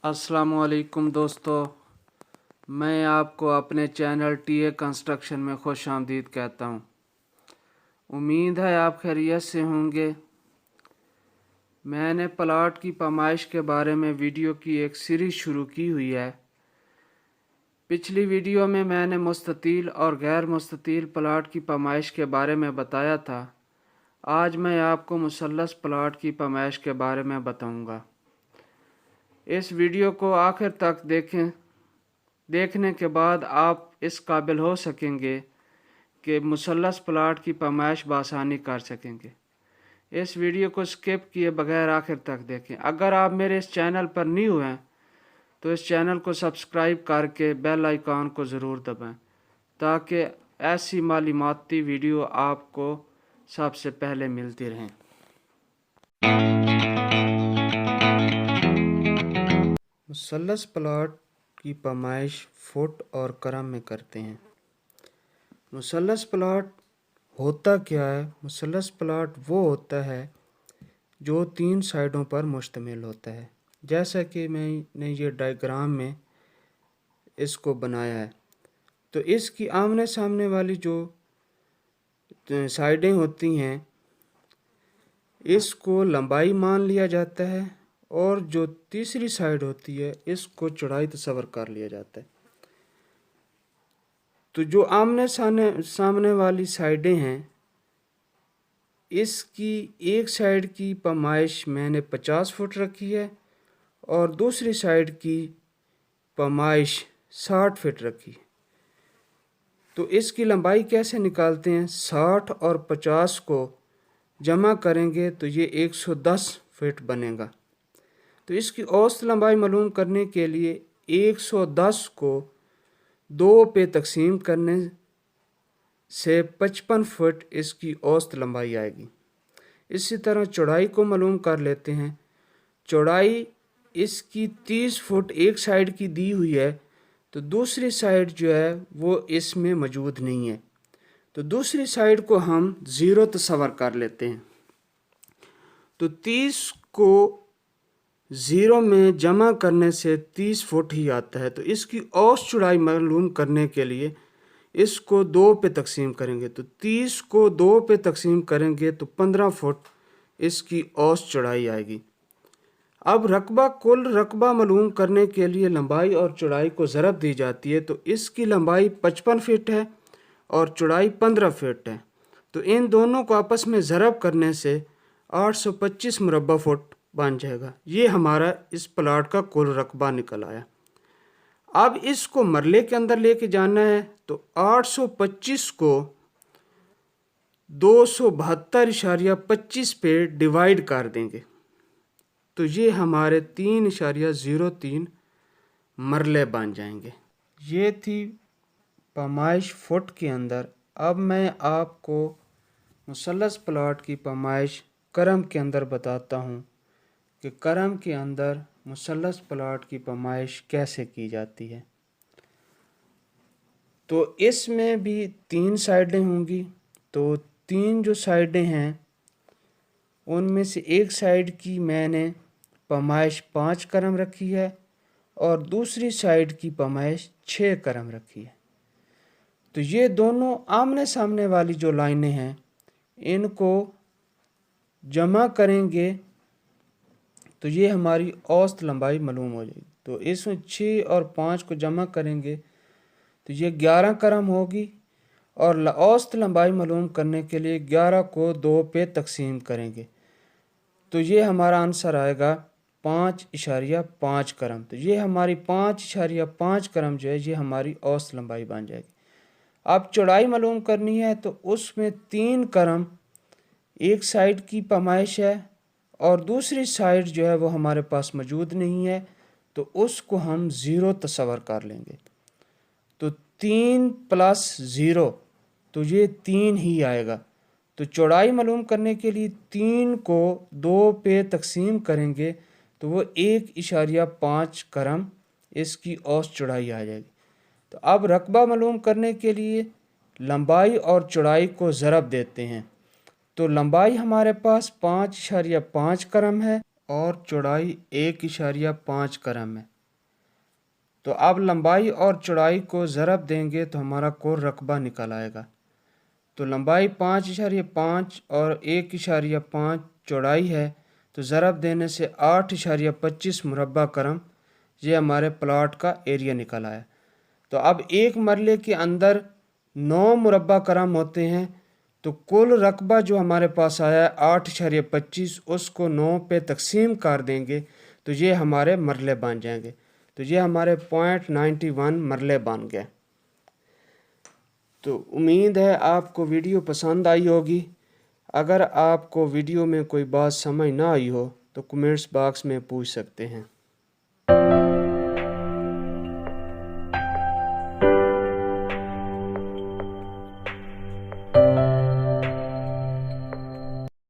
अस्सलामुअलैकुम दोस्तों, मैं आपको अपने चैनल टीए कंस्ट्रक्शन में खुश आमदीद कहता हूँ। उम्मीद है आप खैरियत से होंगे। मैंने प्लाट की पैमाइश के बारे में वीडियो की एक सीरीज़ शुरू की हुई है। पिछली वीडियो में मैंने मुस्ततील और गैर मुस्ततील प्लाट की पैमाइश के बारे में बताया था। आज मैं आपको मुसल्लस प्लाट की पैमाइश के बारे में बताऊँगा। इस वीडियो को आखिर तक देखें। देखने के बाद आप इस काबिल हो सकेंगे कि मुसल्लस प्लाट की पैमाइश बआसानी कर सकेंगे। इस वीडियो को स्किप किए बगैर आखिर तक देखें। अगर आप मेरे इस चैनल पर न्यू हैं तो इस चैनल को सब्सक्राइब करके बेल आइकॉन को ज़रूर दबाएं ताकि ऐसी मालूमाती वीडियो आपको सबसे पहले मिलती रहें। मुसल्लस प्लाट की पैमाइश फुट और करम में करते हैं। मुसल्लस प्लाट होता क्या है? मुसल्लस प्लाट वो होता है जो 3 साइडों पर मुश्तमिल होता है। जैसा कि मैंने ये डायग्राम में इसको बनाया है, तो इसकी आमने सामने वाली जो साइडें होती हैं इसको लंबाई मान लिया जाता है और जो तीसरी साइड होती है इसको चौड़ाई तस्वर कर लिया जाता है। तो जो आमने सामने वाली साइडें हैं इसकी एक साइड की पैमाइश मैंने 50 फुट रखी है और दूसरी साइड की पैमाइश 60 फुट रखी है। तो इसकी लंबाई कैसे निकालते हैं? 60 और 50 को जमा करेंगे तो ये 110 फुट बनेगा। तो इसकी औसत लंबाई मालूम करने के लिए 110 को 2 पे तकसीम करने से 55 फुट इसकी औसत लंबाई आएगी। इसी तरह चौड़ाई को मालूम कर लेते हैं। चौड़ाई इसकी 30 फुट एक साइड की दी हुई है, तो दूसरी साइड जो है वो इसमें मौजूद नहीं है, तो दूसरी साइड को हम 0 तस्वर कर लेते हैं। तो 30 को 0 में जमा करने से 30 फुट ही आता है। तो इसकी औसत चौड़ाई मालूम करने के लिए इसको 2 पे तकसीम करेंगे, तो 30 को 2 पे तकसीम करेंगे तो 15 फुट इसकी औसत चौड़ाई आएगी। अब कुल रकबा मालूम करने के लिए लंबाई और चौड़ाई को ज़रब दी जाती है। तो इसकी लंबाई 55 फुट है और चौड़ाई 15 फुट है। तो इन दोनों को आपस में ज़रब करने से 825 मुरब्बा फुट बन जाएगा। ये हमारा इस प्लाट का कुल रकबा निकल आया। अब इसको मरले के अंदर लेके जाना है, तो 825 को 272.25 पे डिवाइड कर देंगे, तो ये हमारे 3.03 मरले बन जाएंगे। ये थी पैमाइश फुट के अंदर। अब मैं आपको मुसल्लस प्लाट की पैमाइश करम के अंदर बताता हूँ कि करम के अंदर मुसल्लस प्लाट की पैमाइश कैसे की जाती है। तो इसमें भी 3 साइडें होंगी। तो 3 जो साइडें हैं उनमें से एक साइड की मैंने पैमाइश 5 करम रखी है और दूसरी साइड की पैमाइश 6 करम रखी है। तो ये दोनों आमने सामने वाली जो लाइनें हैं इनको जमा करेंगे तो ये हमारी औसत लंबाई मालूम हो जाएगी। तो इसमें 6 और 5 को जमा करेंगे तो ये 11 करम होगी और औसत लंबाई मालूम करने के लिए 11 को 2 पे तकसीम करेंगे तो ये हमारा आंसर आएगा 5.5 करम। तो ये हमारी 5.5 करम जो है ये हमारी औसत लंबाई बन जाएगी। अब चौड़ाई मालूम करनी है तो उसमें 3 करम एक साइड की पैमाइश है और दूसरी साइड जो है वो हमारे पास मौजूद नहीं है, तो उसको हम 0 तस्वर कर लेंगे। तो 3 + 0 तो ये 3 ही आएगा। तो चौड़ाई मालूम करने के लिए 3 को 2 पे तकसीम करेंगे तो वो 1.5 करम इसकी औसत चौड़ाई आ जाएगी। तो अब रकबा मालूम करने के लिए लंबाई और चौड़ाई को ज़रब देते हैं। तो लंबाई हमारे पास 5.5 करम है और चौड़ाई 1.5 करम है। تو اب لمبائی اور چوڑائی کو ضرب دیں گے تو ہمارا کل رقبہ نکل آئے گا۔ تو لمبائی 5.5 اور 1.5 چوڑائی ہے، تو ضرب دینے سے 8.25 مربع کرم یہ ہمارے پلاٹ کا ایریا نکل آیا۔ تو اب ایک مرلے کے اندر 9 مربع کرم ہوتے ہیں، تو کل رقبہ جو ہمارے پاس آیا ہے 8.25، اس کو 9 پہ تقسیم کر دیں گے تو یہ ہمارے مرلے بن جائیں گے۔ تو یہ ہمارے 0.91 مرلے بن گئے۔ تو امید ہے آپ کو ویڈیو پسند آئی ہوگی۔ اگر آپ کو ویڈیو میں کوئی بات سمجھ نہ آئی ہو تو کمنٹس باکس میں پوچھ سکتے ہیں۔